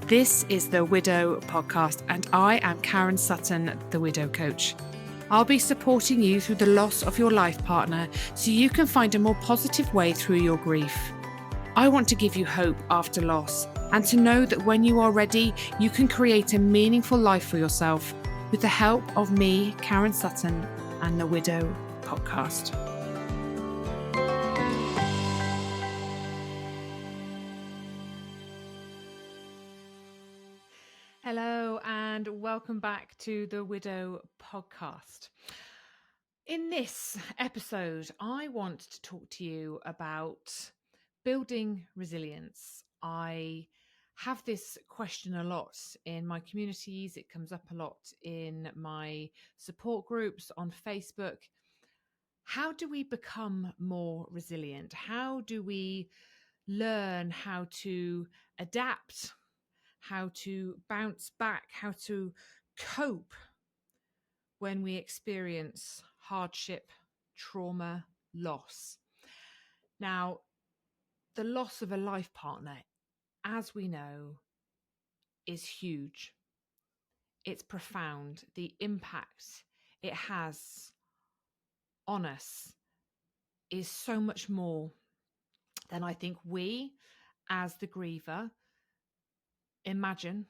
This is the Widow Podcast, and I am Karen Sutton, the Widow Coach. I'll be supporting you through the loss of your life partner so you can find a more positive way through your grief. I want to give you hope after loss and to know that when you are ready, you can create a meaningful life for yourself with the help of me, Karen Sutton, and the Widow Podcast. Hello and welcome back to the Widow Podcast. In this episode, I want to talk to you about building resilience. I have this question a lot in my communities. It comes up a lot in my support groups on Facebook. How do we become more resilient? How do we learn how to adapt, how to bounce back, how to cope when we experience hardship, trauma, loss? Now, the loss of a life partner, as we know, is huge. It's profound. The impact it has on us is so much more than I think we, as the griever, imagine.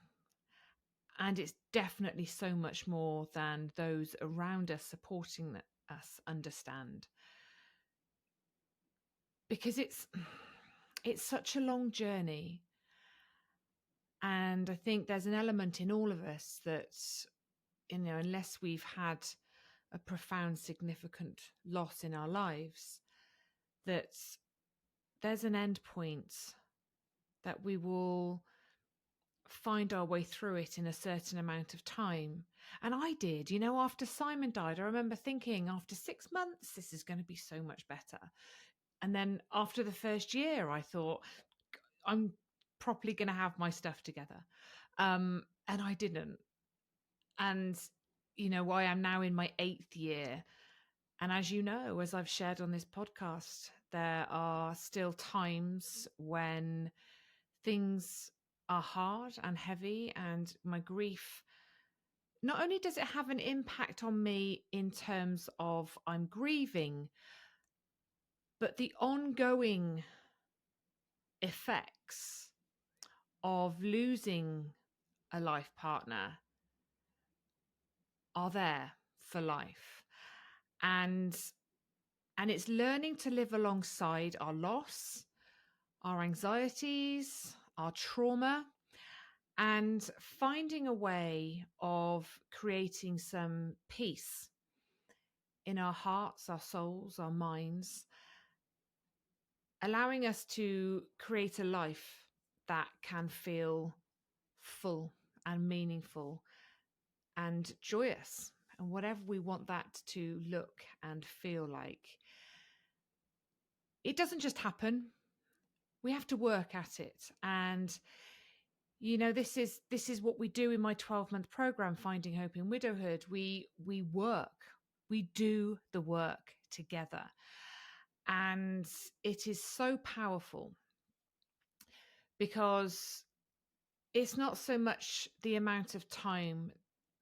And it's definitely so much more than those around us supporting us understand. Because it's such a long journey. And I think there's an element in all of us that, unless we've had a profound, significant loss in our lives, that there's an end point that we will find our way through it in a certain amount of time. And I did, after Simon died, I remember thinking after 6 months, this is going to be so much better. And then after the first year, I thought, I'm properly going to have my stuff together. And I didn't. And, I am now in my 8th year. And as you know, as I've shared on this podcast, there are still times when things are hard and heavy, and my grief, not only does it have an impact on me in terms of I'm grieving, but the ongoing effects of losing a life partner are there for life. And it's learning to live alongside our loss, our anxieties, our trauma, and finding a way of creating some peace in our hearts, our souls, our minds, allowing us to create a life that can feel full and meaningful and joyous, and whatever we want that to look and feel like. It doesn't just happen. We have to work at it. And this is what we do in my 12-month program, Finding Hope in Widowhood. We work, we do the work together. And it is so powerful because it's not so much the amount of time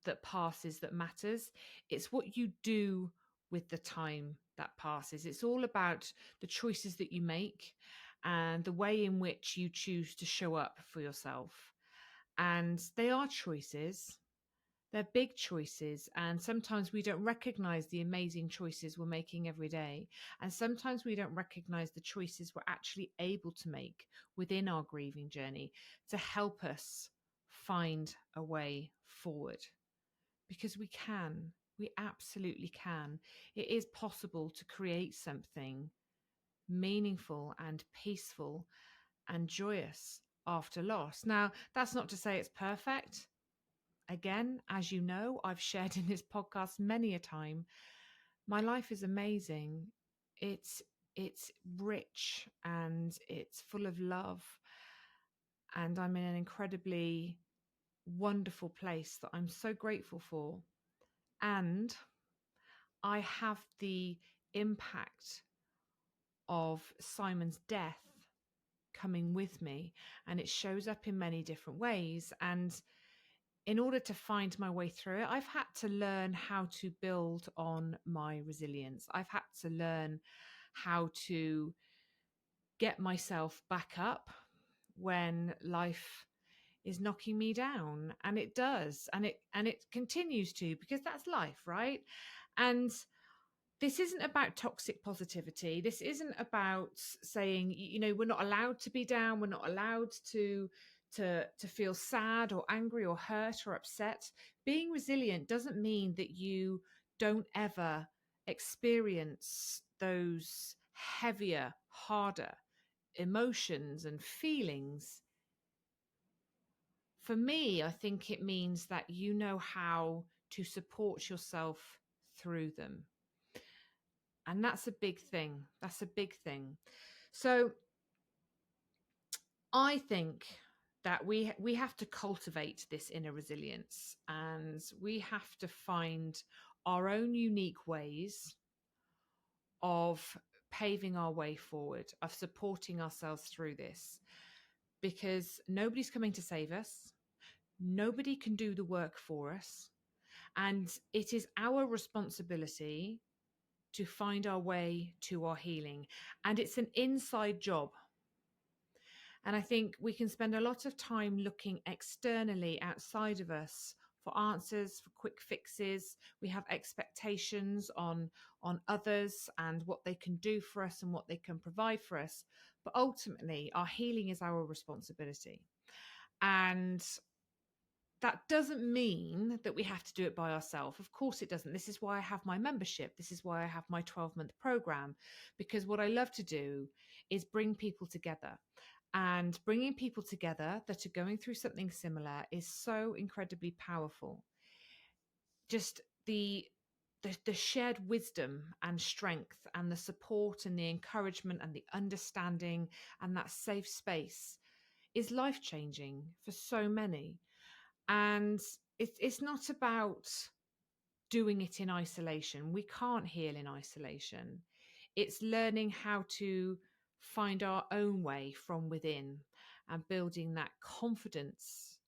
that passes that matters. It's what you do with the time that passes. It's all about the choices that you make and the way in which you choose to show up for yourself. And they are choices. They're big choices. And sometimes we don't recognize the amazing choices we're making every day. And sometimes we don't recognize the choices we're actually able to make within our grieving journey to help us find a way forward. Because we can. We absolutely can. It is possible to create something meaningful and peaceful and joyous after loss. Now, that's not to say it's perfect. Again, as you know, I've shared in this podcast many a time, my life is amazing. It's rich and it's full of love. And I'm in an incredibly wonderful place that I'm so grateful for. And I have the impact of Simon's death coming with me, and it shows up in many different ways. And in order to find my way through it, I've had to learn how to build on my resilience. I've had to learn how to get myself back up when life is knocking me down, and it does, and it continues to, because that's life, right? And this isn't about toxic positivity. This isn't about saying, we're not allowed to be down, we're not allowed to feel sad or angry or hurt or upset. Being resilient doesn't mean that you don't ever experience those heavier, harder emotions and feelings. For me, I think it means that you know how to support yourself through them. And that's a big thing. That's a big thing. So I think that we have to cultivate this inner resilience, and we have to find our own unique ways of paving our way forward, of supporting ourselves through this, because nobody's coming to save us. Nobody can do the work for us. And it is our responsibility to find our way to our healing. And it's an inside job. And I think we can spend a lot of time looking externally outside of us for answers, for quick fixes. We have expectations on others and what they can do for us and what they can provide for us. But ultimately, our healing is our responsibility. And that doesn't mean that we have to do it by ourselves. Of course it doesn't. This is why I have my membership. This is why I have my 12-month program, because what I love to do is bring people together. And bringing people together that are going through something similar is so incredibly powerful. Just the shared wisdom and strength and the support and the encouragement and the understanding and that safe space is life-changing for so many. And it's not about doing it in isolation. We can't heal in isolation. It's learning how to find our own way from within and building that confidence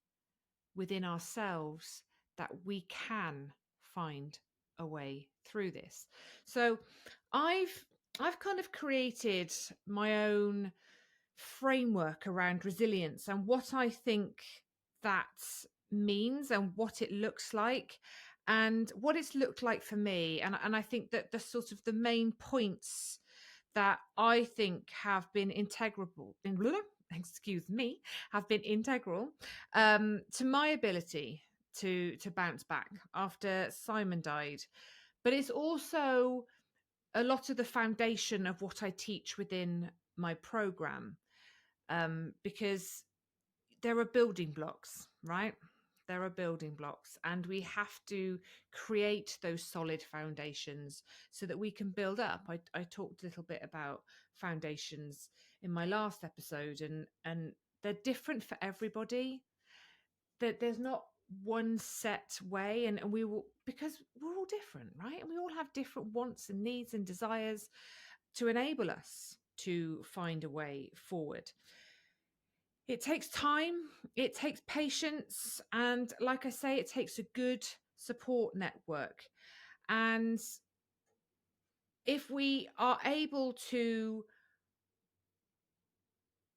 within ourselves that we can find a way through this. So I've kind of created my own framework around resilience and what I think that means and what it looks like and what it's looked like for me. And I think that the sort of the main points that I think have been integral, excuse me, have been integral to my ability to bounce back after Simon died. But it's also a lot of the foundation of what I teach within my program, because there are building blocks, right? There are building blocks, and we have to create those solid foundations so that we can build up. I talked a little bit about foundations in my last episode, and they're different for everybody. That there's not one set way, and we will, because we're all different, right? And we all have different wants and needs and desires to enable us to find a way forward. It takes time, it takes patience, and like I say, it takes a good support network. And if we are able to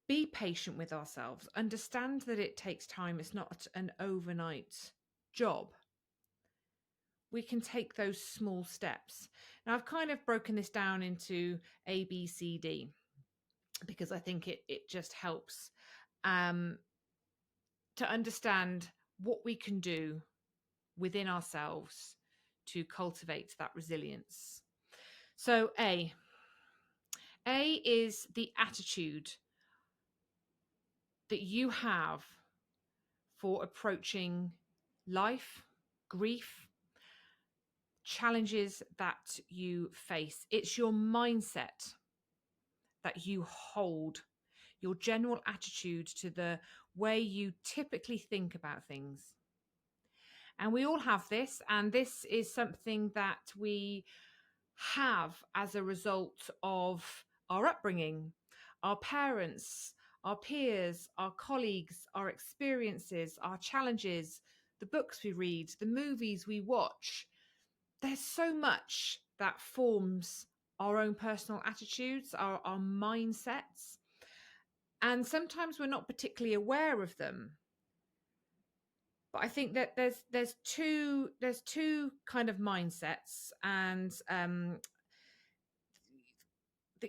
be patient with ourselves, understand that it takes time, it's not an overnight job, we can take those small steps. Now, I've kind of broken this down into A, B, C, D, because I think it just helps to understand what we can do within ourselves to cultivate that resilience. So A is the attitude that you have for approaching life, grief, challenges that you face. It's your mindset that you hold, your general attitude to the way you typically think about things. And we all have this, and this is something that we have as a result of our upbringing, our parents, our peers, our colleagues, our experiences, our challenges, the books we read, the movies we watch. There's so much that forms our own personal attitudes, our mindsets. And sometimes we're not particularly aware of them. But I think that there's two kind of mindsets, and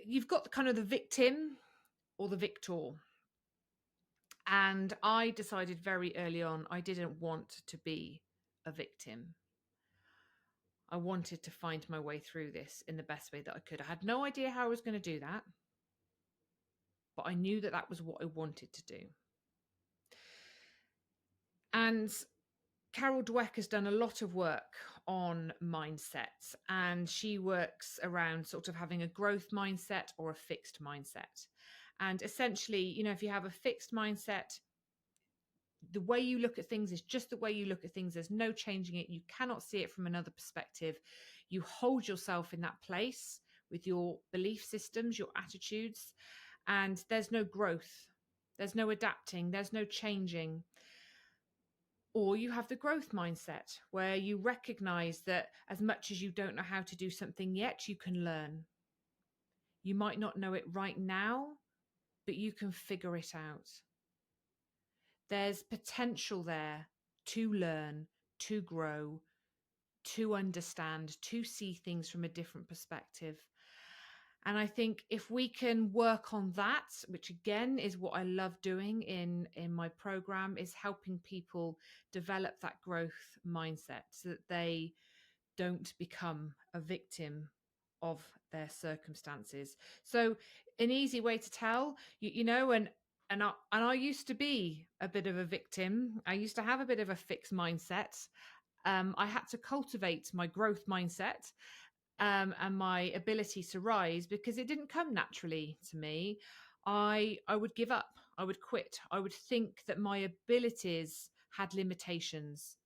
you've got the kind of the victim or the victor. And I decided very early on I didn't want to be a victim. I wanted to find my way through this in the best way that I could. I had no idea how I was going to do that, but I knew that that was what I wanted to do. And Carol Dweck has done a lot of work on mindsets, and she works around sort of having a growth mindset or a fixed mindset. And essentially, if you have a fixed mindset, the way you look at things is just the way you look at things. There's no changing it. You cannot see it from another perspective. You hold yourself in that place with your belief systems, your attitudes, and there's no growth. There's no adapting. There's no changing. Or you have the growth mindset where you recognize that as much as you don't know how to do something yet, you can learn. You might not know it right now, but you can figure it out. There's potential there to learn, to grow, to understand, to see things from a different perspective. And I think if we can work on that, which again is what I love doing in my program, is helping people develop that growth mindset so that they don't become a victim of their circumstances. So an easy way to tell, and I used to be a bit of a victim. I used to have a bit of a fixed mindset. I had to cultivate my growth mindset, and my ability to rise, because it didn't come naturally to me. I would give up. I would quit. I would think that my abilities had limitations.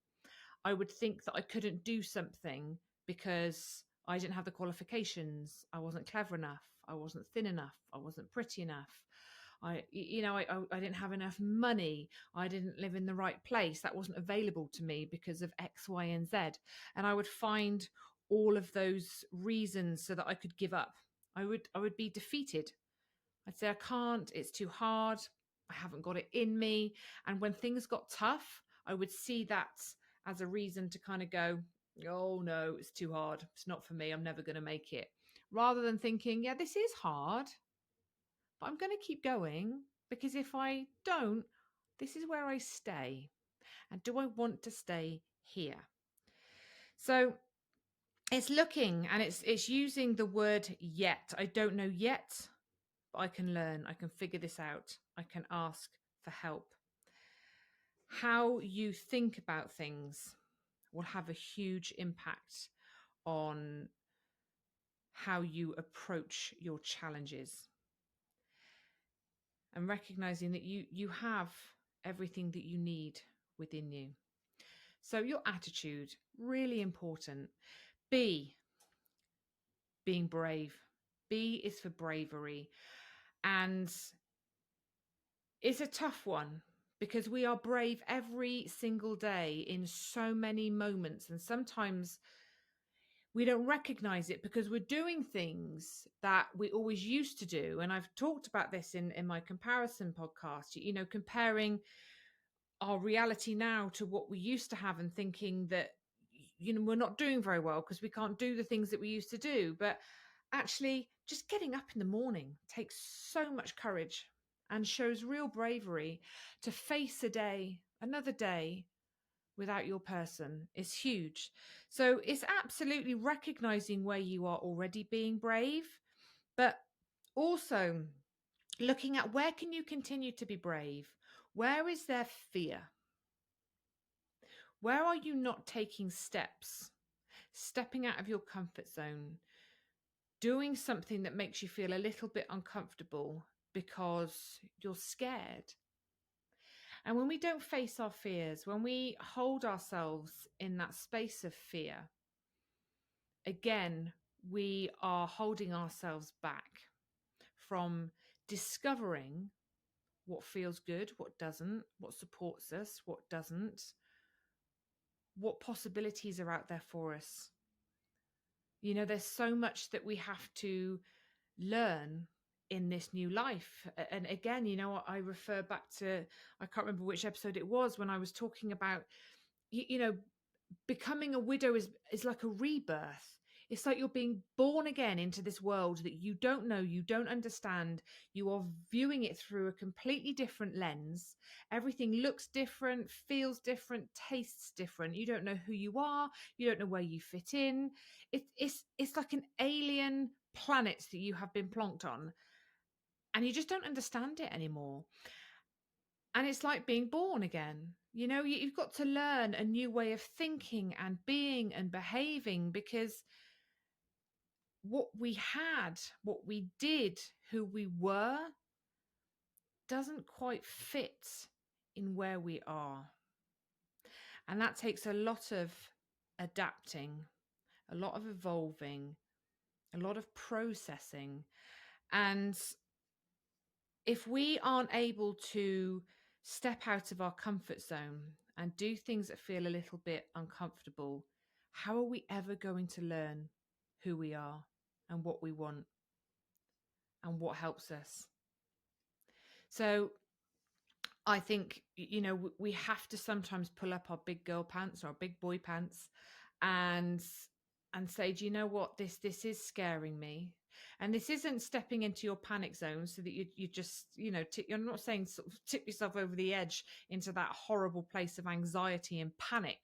I would think that I couldn't do something because I didn't have the qualifications. I wasn't clever enough. I wasn't thin enough. I wasn't pretty enough. I didn't have enough money. I didn't live in the right place. That wasn't available to me because of X, Y, and Z. And I would find all of those reasons so that I could give up. I would be defeated. I'd say I can't. It's too hard. I haven't got it in me. And when things got tough, I would see that as a reason to kind of go, oh no, it's too hard. It's not for me. I'm never going to make it. Rather than thinking, yeah, this is hard, but I'm going to keep going, because if I don't, this is where I stay. And do I want to stay here? So it's looking, and it's using the word yet. I don't know yet, but I can learn. I can figure this out. I can ask for help. How you think about things will have a huge impact on how you approach your challenges. And recognizing that you have everything that you need within you. So your attitude, really important. B, being brave. B is for bravery. And it's a tough one, because we are brave every single day in so many moments. And sometimes we don't recognize it because we're doing things that we always used to do. And I've talked about this in my comparison podcast, comparing our reality now to what we used to have, and thinking that, we're not doing very well because we can't do the things that we used to do. But actually, just getting up in the morning takes so much courage and shows real bravery. To face another day without your person is huge. So it's absolutely recognizing where you are already being brave, but also looking at where can you continue to be brave? Where is there fear? Where are you not taking steps, stepping out of your comfort zone, doing something that makes you feel a little bit uncomfortable because you're scared? And when we don't face our fears, when we hold ourselves in that space of fear, again, we are holding ourselves back from discovering what feels good, what doesn't, what supports us, what doesn't, what possibilities are out there for us. You know, there's so much that we have to learn in this new life. And again, you know, I refer back to, I can't remember which episode it was, when I was talking about, you know, becoming a widow is like a rebirth. It's like you're being born again into this world that you don't know, you don't understand. You are viewing it through a completely different lens. Everything looks different, feels different, tastes different. You don't know who you are. You don't know where you fit in. It's like an alien planet that you have been plonked on, and you just don't understand it anymore. And it's like being born again. You know, you've got to learn a new way of thinking and being and behaving, because what we had, what we did, who we were, doesn't quite fit in where we are. And that takes a lot of adapting, a lot of evolving, a lot of processing. And if we aren't able to step out of our comfort zone and do things that feel a little bit uncomfortable, how are we ever going to learn who we are and what we want and what helps us? So I think, you know, we have to sometimes pull up our big girl pants or our big boy pants and say, do you know what, this is scaring me. And this isn't stepping into your panic zone so that you just, you know, you're not saying sort of tip yourself over the edge into that horrible place of anxiety and panic.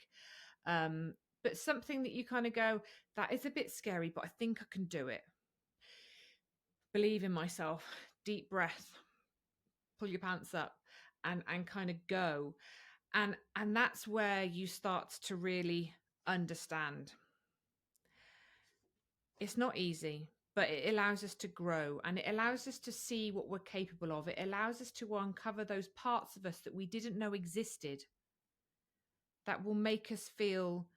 But something that you kind of go, that is a bit scary, but I think I can do it. Believe in myself, deep breath, pull your pants up and kind of go. And that's where you start to really understand. It's not easy, but it allows us to grow, and it allows us to see what we're capable of. It allows us to uncover those parts of us that we didn't know existed, that will make us feel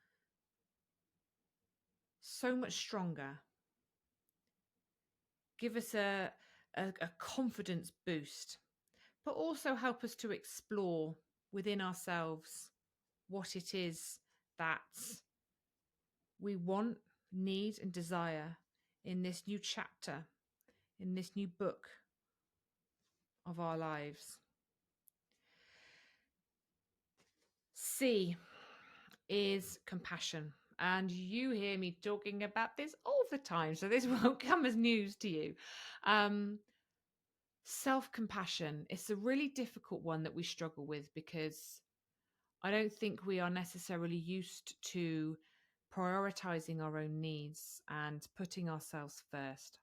so much stronger, give us a confidence boost, but also help us to explore within ourselves what it is that we want, need, and desire in this new chapter, in this new book of our lives. C is compassion. And you hear me talking about this all the time, so this won't come as news to you. Self-compassion, it's a really difficult one that we struggle with, because I don't think we are necessarily used to prioritizing our own needs and putting ourselves first.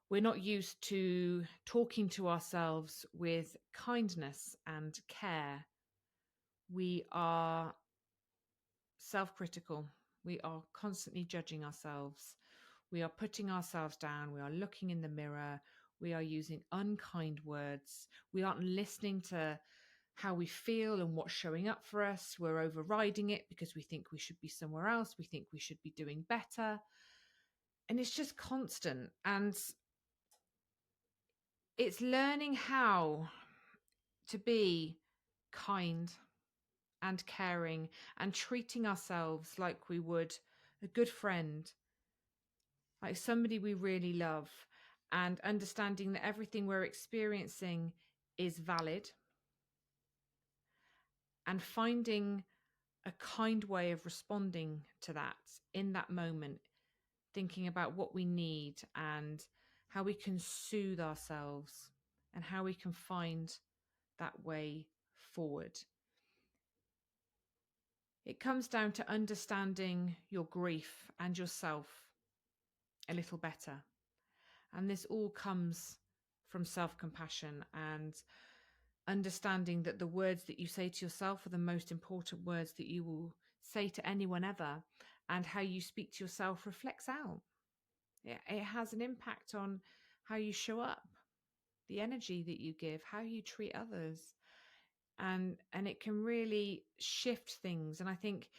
We're not used to talking to ourselves with kindness and care. We are self-critical. We are constantly judging ourselves. We are putting ourselves down. We are looking in the mirror. We are using unkind words. We aren't listening to how we feel and what's showing up for us. We're overriding it because we think we should be somewhere else. We think we should be doing better. And it's just constant. And it's learning how to be kind and caring and treating ourselves like we would a good friend, like somebody we really love, and understanding that everything we're experiencing is valid, and finding a kind way of responding to that in that moment, thinking about what we need and how we can soothe ourselves and how we can find that way forward. It comes down to understanding your grief and yourself a little better. And this all comes from self-compassion and understanding that the words that you say to yourself are the most important words that you will say to anyone ever, and how you speak to yourself reflects out. It has an impact on how you show up, the energy that you give, how you treat others. And it can really shift things. And I think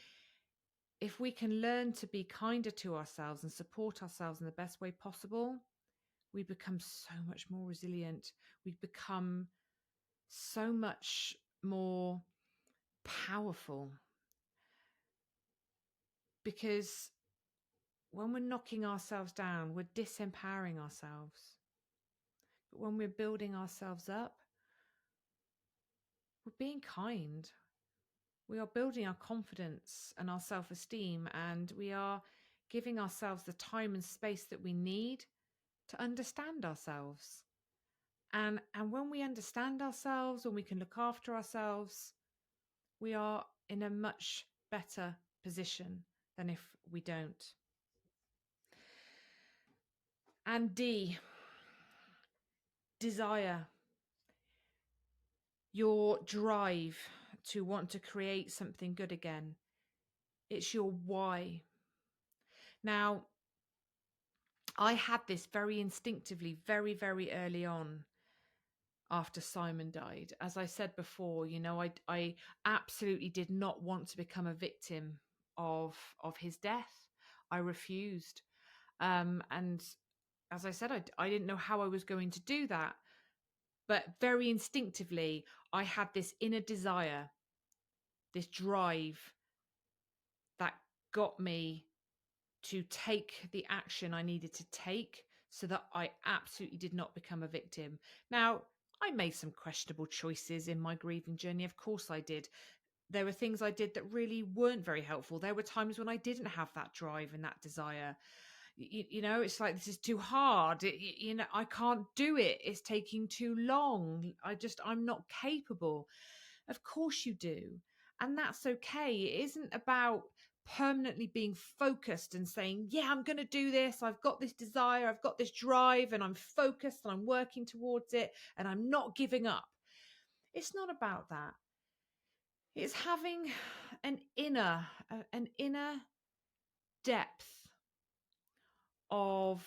if we can learn to be kinder to ourselves and support ourselves in the best way possible, we become so much more resilient. We become so much more powerful, because when we're knocking ourselves down, we're disempowering ourselves. But when we're building ourselves up, we're being kind. We are building our confidence and our self-esteem, and we are giving ourselves the time and space that we need to understand ourselves. And when we understand ourselves, when we can look after ourselves, we are in a much better position than if we don't. And D, desire. Your drive to want to create something good again. It's your why. Now, I had this very instinctively, very, very early on after Simon died. As I said before, I absolutely did not want to become a victim of his death. I refused. And as I said, I didn't know how I was going to do that. But very instinctively, I had this inner desire, this drive that got me to take the action I needed to take so that I absolutely did not become a victim. Now, I made some questionable choices in my grieving journey. Of course I did. There were things I did that really weren't very helpful. There were times when I didn't have that drive and that desire. It's like, this is too hard. I can't do it. It's taking too long. I'm not capable. Of course you do. And that's okay. It isn't about permanently being focused and saying, yeah, I'm going to do this. I've got this desire. I've got this drive, and I'm focused and I'm working towards it and I'm not giving up. It's not about that. It's having an inner depth of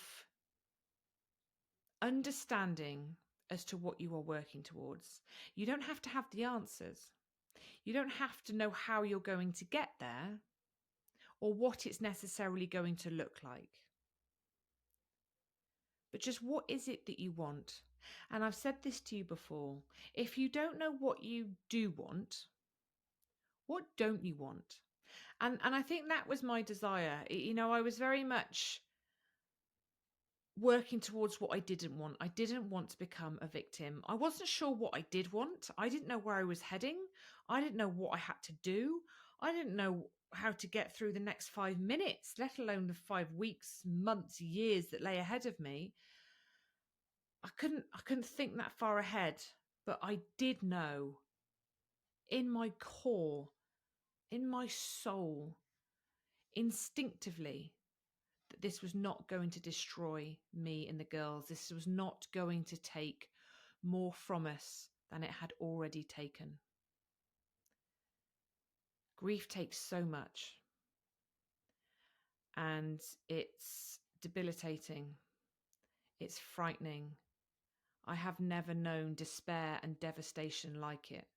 understanding as to what you are working towards. You don't have to have the answers. You don't have to know how you're going to get there or what it's necessarily going to look like. But just, what is it that you want? And I've said this to you before. If you don't know what you do want, what don't you want? And I think that was my desire. I was very much working towards what I didn't want. I didn't want to become a victim. I wasn't sure what I did want. I didn't know where I was heading. I didn't know what I had to do. I didn't know how to get through the next 5 minutes, let alone the 5 weeks, months, years that lay ahead of me. I couldn't think that far ahead, but I did know in my core, in my soul, instinctively, that this was not going to destroy me and the girls. This was not going to take more from us than it had already taken. Grief takes so much, and it's debilitating. It's frightening. I have never known despair and devastation like it.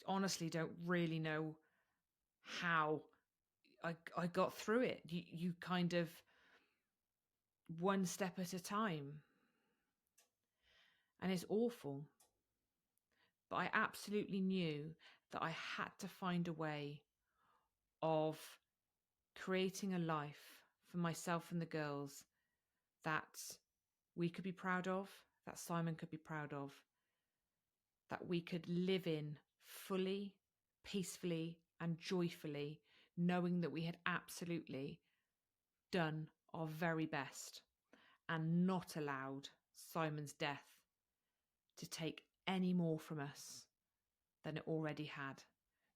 Honestly, don't really know how I got through it. You kind of, one step at a time. And it's awful. But I absolutely knew that I had to find a way of creating a life for myself and the girls that we could be proud of, that Simon could be proud of, that we could live in fully, peacefully, and joyfully, knowing that we had absolutely done our very best and not allowed Simon's death to take any more from us than it already had,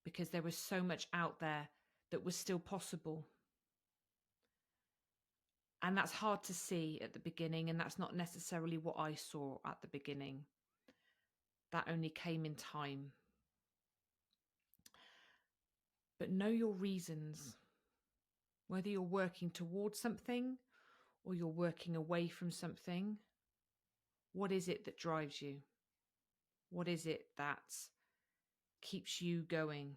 because there was so much out there that was still possible. And that's hard to see at the beginning, and that's not necessarily what I saw at the beginning. That only came in time. But know your reasons. Whether you're working towards something or you're working away from something, what is it that drives you? What is it that keeps you going?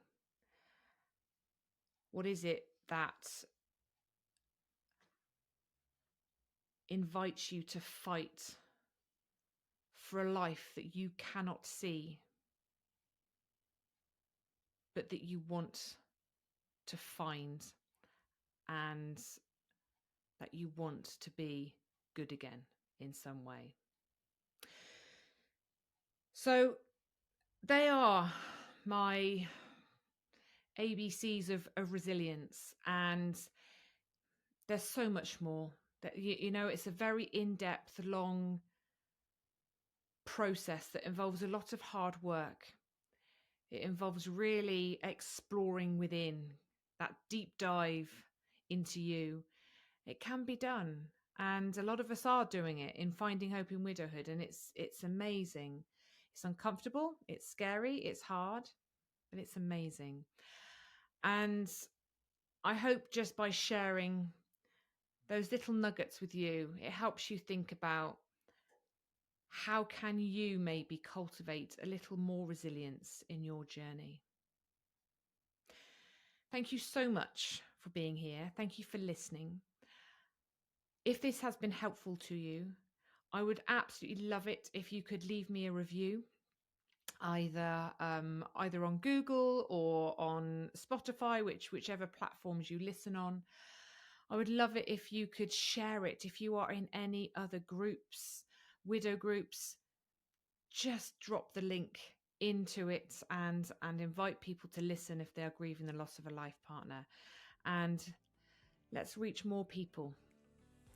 What is it that invites you to fight for a life that you cannot see, but that you want to find, and that you want to be good again in some way. So they are my ABCs of resilience, and there's so much more. That it's a very in-depth, long process that involves a lot of hard work. It involves really exploring within, that deep dive into you. It can be done, and a lot of us are doing it in Finding Hope in Widowhood, and it's amazing. It's uncomfortable, it's scary, it's hard, but it's amazing. And I hope just by sharing those little nuggets with you, it helps you think about how can you maybe cultivate a little more resilience in your journey. Thank you so much for being here. Thank you for listening. If this has been helpful to you, I would absolutely love it if you could leave me a review, either on Google or on Spotify, whichever platforms you listen on. I would love it if you could share it. If you are in any other groups, widow groups, just drop the link into it and invite people to listen if they are grieving the loss of a life partner. And let's reach more people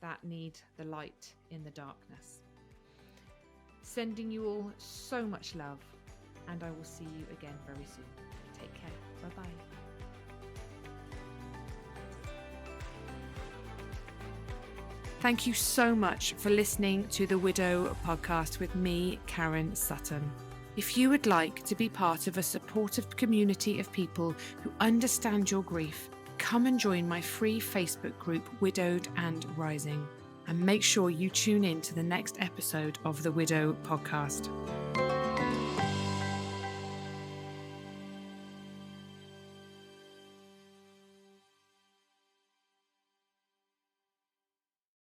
that need the light in the darkness. Sending you all so much love, and I will see you again very soon. Take care. Bye-bye. Thank you so much for listening to the Widow podcast with me, Karen Sutton. If you would like to be part of a supportive community of people who understand your grief, come and join my free Facebook group, Widowed and Rising. And make sure you tune in to the next episode of the Widow podcast.